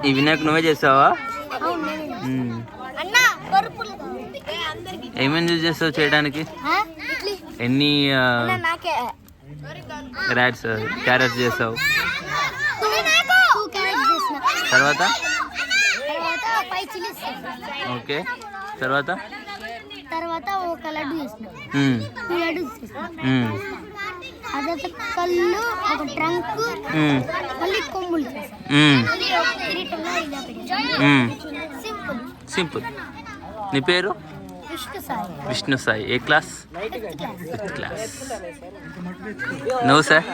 ఈ వినాయక్ నువ్వే చేసావా? ఏమేమి యూజ్ చేస్తావు చేయడానికి? ఎన్ని క్యారెట్స్ చేస్తావు? తర్వాత ఓకే, తర్వాత ఒక లడ్డు చేసిన, అదొక కళ్ళు, ఒక ట్రంక్, మళ్ళీ కొమ్ములు. సింపుల్. నీ పేరు? విష్ణు సాయి. ఏ క్లాస్? 5th class. నువ్వు సార్?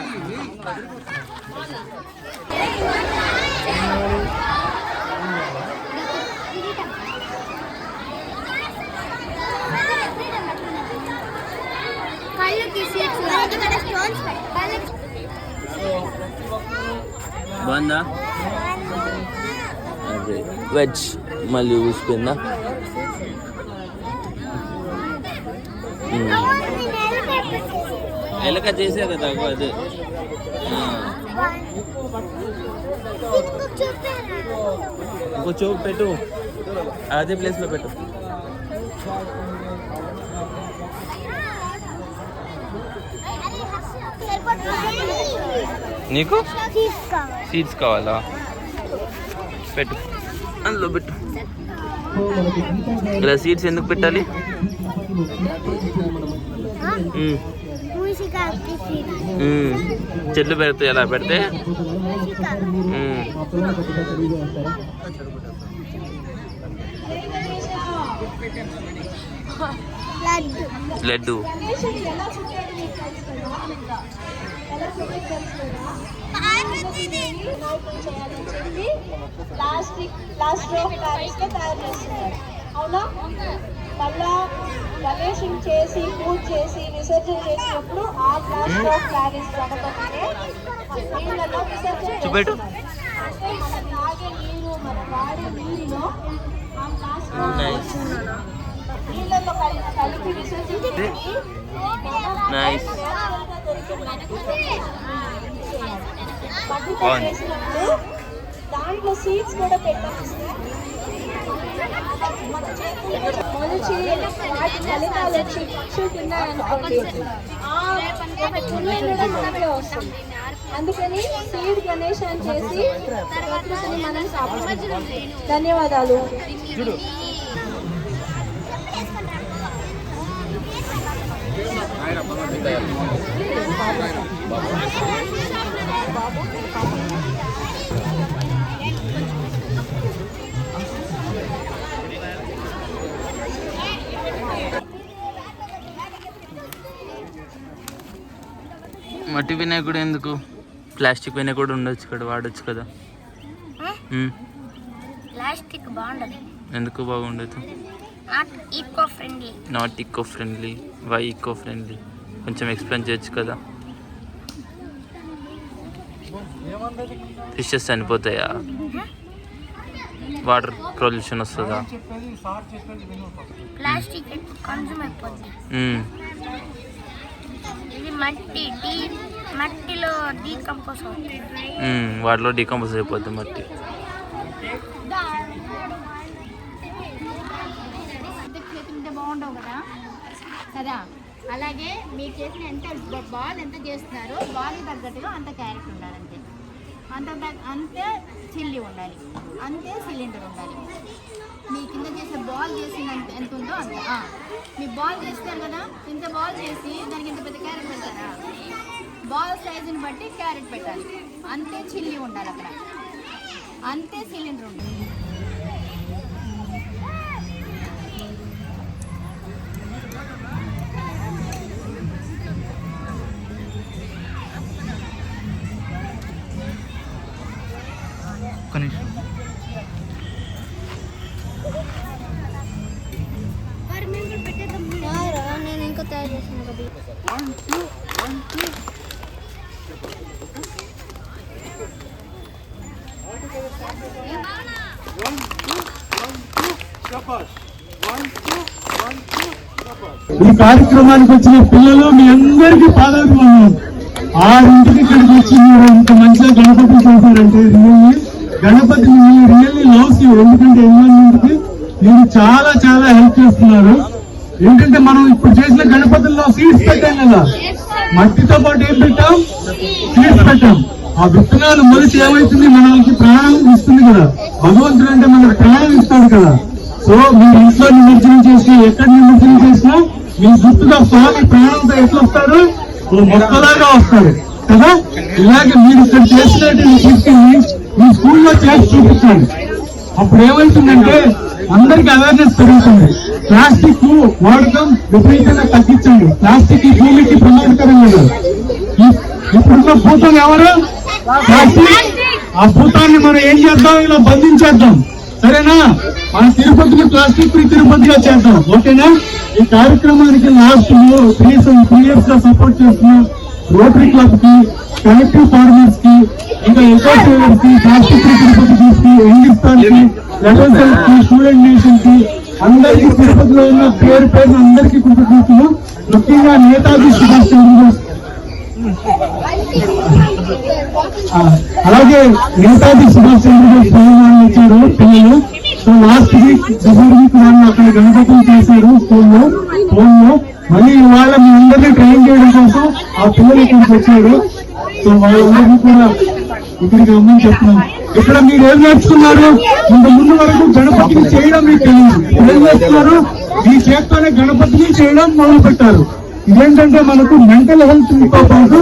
బాగుందా? వెజ్ మళ్ళీ ఊసిపోయిందా? ఎలక చేసే కదా అదే. ఇంకో చూపు పెట్టు, అదే ప్లేస్లో పెట్టు. నీకు సీడ్స్ కావాలా? పెట్టు, అందులో పెట్టు. ఇలా సీడ్స్ ఎందుకు పెట్టాలి? చెట్లు పెడితే ఎలా పెడితే లడ్డు. అవునా? మళ్ళా గణేశం చేసి పూజ చేసి విసర్జన చేసినప్పుడు ఆ ప్లాస్టర్ ఆఫ్ ప్యారిస్ గణపతినే నీళ్ళలో విసర్జన చేస్తున్నారు. అంటే మనం తాగే నీరు, మనం వాడే నీరులో ఆ ప్లాస్టర్ నీళ్ళలో కలిపి విసర్జన చేసి చేసినప్పుడు దాంట్లో సీడ్స్ కూడా పెట్టాలి. మొలిచి వాటి ఫలితాలు వచ్చి పక్షులు తిన్నారనుకోండి, పుణ్యం కూడా మనకే వస్తుంది. అందుకని సీడ్ గణేశం చేసి ప్రకృతిని మనం కాపాడుతాం. ధన్యవాదాలు. మట్టి వినాయకుడు ఎందుకు? ప్లాస్టిక్ వినాయకుడు ఉండొచ్చు కదా, వాడచ్చు కదా. ప్లాస్టిక్ బాగుండదు. ఎందుకు బాగుండదు? Not eco friendly. Why eco friendly? కొంచెం ఎక్స్ప్లెయిన్ చేయొచ్చు కదా. ఫిషెస్ చనిపోతాయా? వాటర్ పొల్యూషన్ వస్తుందా? ప్లాస్టిక్ కన్జ్యూమ్ అయిపోతుంది. ఇది మట్టిలో డీకంపోజ్ అవుతుంది. వాటిలో డీకంపోజ్ అయిపోతుంది మట్టి. బాగుండవు కదా కదా. అలాగే మీరు చేసిన ఎంత బాల్ ఎంత చేస్తున్నారో బాల్కి తగ్గట్టుగా అంత క్యారెట్ ఉండాలి. అంతే చిల్లీ ఉండాలి, అంతే సిలిండర్ ఉండాలి. మీ కింద చేసే బాల్ చేసినంత ఎంత ఉందో అంత. మీ బాల్ చేస్తారు కదా, ఇంత బాల్ చేసి దానికి ఇంత పెద్ద క్యారెట్ పెడతారా? బాల్ సైజుని బట్టి క్యారెట్ పెట్టాలి. అంతే చిల్లీ ఉండాలి అక్కడ, అంతే సిలిండర్ ఉండాలి. నేను ఇంకా తయారు చేసాను కదా. ఈ కార్యక్రమానికి వచ్చిన పిల్లలు మీ అందరికీ పాదాభివందనం. 6 ఇక్కడికి వచ్చి మీరు ఇంత మంచిగా గణపతి చేశారంటే గణపతి రియల్లీ లవ్స్ యూ. ఎందుకంటే ఎన్విరాన్మెంట్ కి మీరు చాలా చాలా హెల్ప్ చేస్తున్నారు. ఏంటంటే మనం ఇప్పుడు చేసిన గణపతుల్లో సీడ్స్ పెట్టాం కదా, మట్టితో పాటు ఏం పెట్టాం, సీడ్స్ పెట్టాం. ఆ విత్తనాలు మొలిచి ఏమైతుంది, మనకి ప్రాణం ఇస్తుంది కదా. భగవంతుడు అంటే మనకు ప్రాణం ఇస్తాడు కదా. సో మీరు ఇంట్లో నిమజ్జనం చేసి ఎక్కడ నిమజ్జనం చేసినా మీ గుర్తుగా స్వామి ప్రాణంతో ఎట్లా వస్తారు, మొక్కలాగా వస్తారు కదా. ఇలాగే మీరు ఇక్కడ చేసినట్టు తీసుకెళ్ళి మీ స్కూల్లో చేసి చూపించండి. అప్పుడు ఏమవుతుందంటే అందరికి అవేర్నెస్ పెరుగుతుంది. ప్లాస్టిక్ వాడకం విపరీతంగా తగ్గించండి. ప్లాస్టిక్ ఈ భూమికి ప్రమాదకరం లేదు. ఇప్పుడున్న భూతం ఎవరు, ప్లాస్టిక్. ఆ భూతాన్ని మనం ఏం చేద్దాం, ఇలా బంధించేద్దాం, సరేనా. మన తిరుపతిని ప్లాస్టిక్ ఫ్రీ తిరుపతిగా చేద్దాం, ఓకేనా. ఈ కార్యక్రమానికి లాస్ట్ 3 years గా సపోర్ట్ చేస్తున్నాం రోటరీ క్లబ్ కి, కలెక్టివ్ ఫార్మర్స్ కి, ఇంకా ఎకో సేవర్స్ కి, ప్లాస్టిక్ ఫ్రీ తిరుపతి కి, హిందుస్థాన్ కి, లెవెల్ కి, స్టూడెంట్ నేషన్ కి, అందరికీ తిరుపతిలో ఉన్న పేరు పేరు అందరికీ కృతజ్ఞతలు. ముఖ్యంగా నేతాజీ సుభాష్ చంద్రబోస్, అలాగే నేతాజీ సుభాష్ చంద్రబోస్ బహుమానాలు ఇచ్చారు పిల్లలు. So last week before week వాళ్ళు అక్కడ గణపతులు చేశారు స్కూల్లో, ఫోన్లో. మళ్ళీ ఇవాళ మీ అందరినీ ట్రైన్ చేయడం కోసం ఆ పిల్లలు ఇక్కడికి వచ్చారు. సో వాళ్ళందరినీ కూడా ఇక్కడికి రమ్మని చెప్తున్నాం. ఇక్కడ మీరు ఏం నేర్చుకున్నారు, ఇంత ముందు వరకు గణపతిని చేయడం మీకు తెలియదు. ఏం నేర్చుకున్నారు, మీ చేత్తోనే గణపతిని చేయడం మొదలు పెట్టారు. ఇదేంటంటే మనకు మెంటల్ హెల్త్ తో పాటు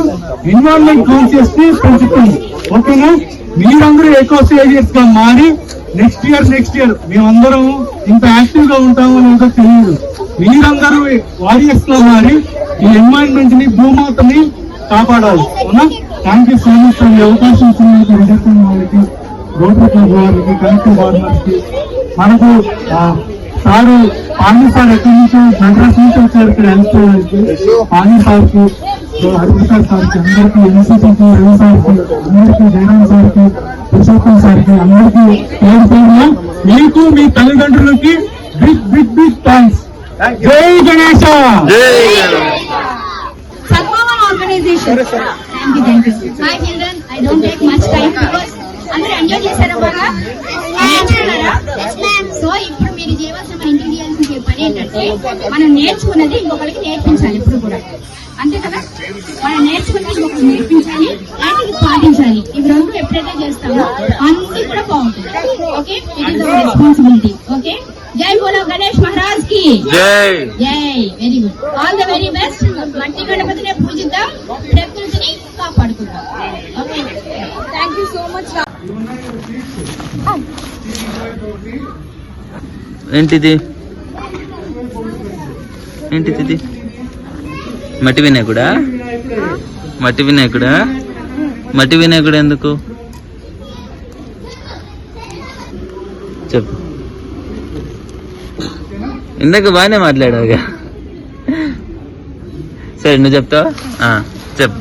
ఎన్విరాన్మెంట్ కాన్షియస్ ని పెంచుతుంది, ఓకేనా. మీరందరూ ఎకో సేవియర్స్ గా మారి నెక్స్ట్ ఇయర్ మేమందరం ఇంత యాక్టివ్ గా ఉంటామో లేదో తెలియదు. మీరందరూ వారియర్స్ గా మారి ఈ ఎన్వైరన్మెంట్ ని, భూమాతని కాపాడాలి, అవునా. థ్యాంక్ యూ సో మచ్ ఈ అవకాశం ఇచ్చినందుకు విజయపూర్ వాళ్ళకి, రోటరీ క్లబ్ వారికి, కలెక్టివ్ ఫార్మర్స్ కి. మనకు సారు పానీ సార్ ఎక్కడి నుంచో మెడ్రాస్ నుంచి వచ్చారు ఇక్కడ హెల్ప్ చేయడానికి. పానీ సార్ కి, హరిప్రసాద్ సార్ కి, అందరికీ ఎన్సీసీకి, రవి సార్ కి, అందరికీ జయరామ్ సార్ కి, పురుషోత్తం సార్ కి, అందరికీ పేరు పేరున మీకు, మీ తల్లిదండ్రులకి బిగ్ బిగ్ బిగ్ థ్యాంక్స్. జై Ganesha. Sadbhavan organization. Thank you. Hi children, I don't take much time because అందరూ ఎంజాయ్ చేశారా, బాగా నేర్చుకున్నారా? సో ఇప్పుడు మీరు చేయవలసిన, మన ఇంటికి చేయాల్సిన పని ఏంటంటే మనం నేర్చుకున్నది ఇంకొకరికి నేర్పించాలి ఎప్పుడు కూడా, అంతే కదా. మనం నేర్చుకున్నది ఇంకొకరికి నేర్పించాలి, అండ్ పాటించాలి. ఇవి రెండు ఎప్పుడైతే చేస్తామో అన్ని కూడా బాగుంటుంది, okay. It is our responsibility, okay. జై బోలో గణేష్ మహారాజ్ కి జై. జై. Very good, all the very best. మట్టి గణపతిని పూజిద్దాం, ప్రకృతిని కాపాడుకుందాం, okay. Thank you so much. ఏంటిది, ఏంటిది, మట్టి వినాయకుడా, మట్టి వినాయకుడా, మట్టి వినాయకుడు ఎందుకు చెప్పు. ఇందాక బాగానే మాట్లాడావుగా, సరే నువ్వు చెప్తావా, చెప్పు.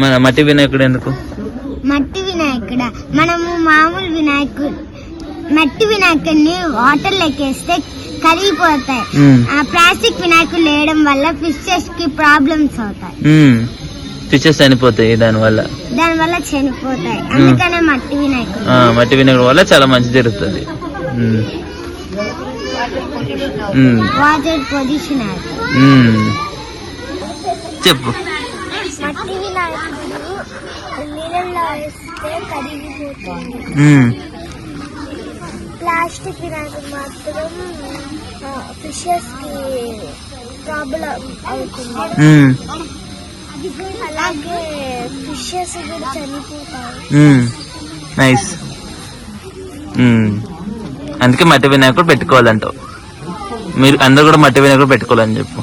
మన మట్టి వినాయకుడు ఎందుకు? మట్టి వినాయకుడా, మనము మామూలు మట్టి వినాయకుడిని వాటర్ లెక్కేస్తే కరిగిపోతాయి. ప్లాస్టిక్ వినాయకులు వేయడం వల్ల ఫిషెస్ కి ప్రాబ్లమ్స్ అవుతాయి, ఫిషెస్ చనిపోతాయి, దానివల్ల చనిపోతాయి. అందుకనే మట్టి వినాయకుడు వల్ల చాలా మంచి జరుగుతుంది. వాటర్ పొల్యూషన్ చెప్పు. మట్టి వినాయకుడు నీళ్ళల్లో వేస్తే కరిగిపోతుంది. ప్లాస్టిక్ వినాయకుడు మాత్రం ఫిషెస్ కి ప్రాబ్లం అవుతుంది. అలాగే ఫిషెస్ కూడా చనిపోతాయి. నైస్. అందుకే మట్టి వినాయకుడు పెట్టుకోవాలంటావు. మీరు అందరు కూడా మట్టి వినాయకుడు పెట్టుకోవాలని చెప్పు.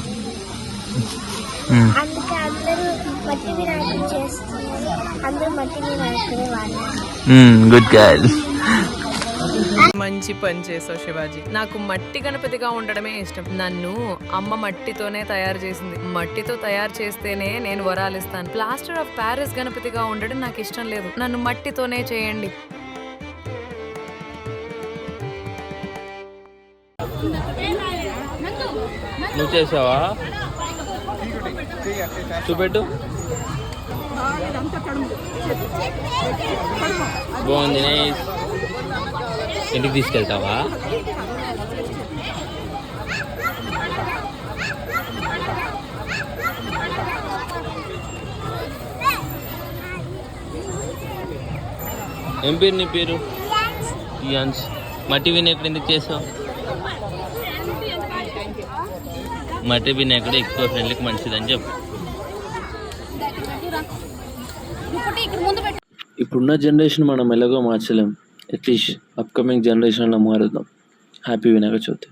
అందుకే అందరూ మట్టి వినాయకుడు చేస్తున్నారు, అందరూ మట్టి వినాయకుడే వాడారు. Good girl. మంచి పని చేసావు శివాజీ. నాకు మట్టి గణపతిగా ఉండడమే ఇష్టం. నన్ను అమ్మ మట్టితోనే తయారు చేసింది. మట్టితో తయారు చేస్తేనే నేను వరాలు ఇస్తాను. ప్లాస్టర్ ఆఫ్ ప్యారిస్ గణపతిగా ఉండడం నాకు ఇష్టం లేదు. నన్ను మట్టితోనే చేయండి. నువ్వు చేసావా? చూపెట్టు. బాగుంది. ఇంటికి తీసుకెళ్తావా? ఏం పేరు నీ పేరు? ఇయాన్స్. మట్టి వినాయకుడు ఎందుకు చేసావు? మట్టి వినాయకుడు ఎక్కువ ఫ్రెండ్లీకి మంచిదని చెప్పు. ఇప్పుడున్న జనరేషన్ మనం ఎలాగో మార్చలేం. అట్లీస్ట్ అప్కమింగ్ జనరేషన్లో మారుద్దాం. హ్యాపీ వినాయక చవితి.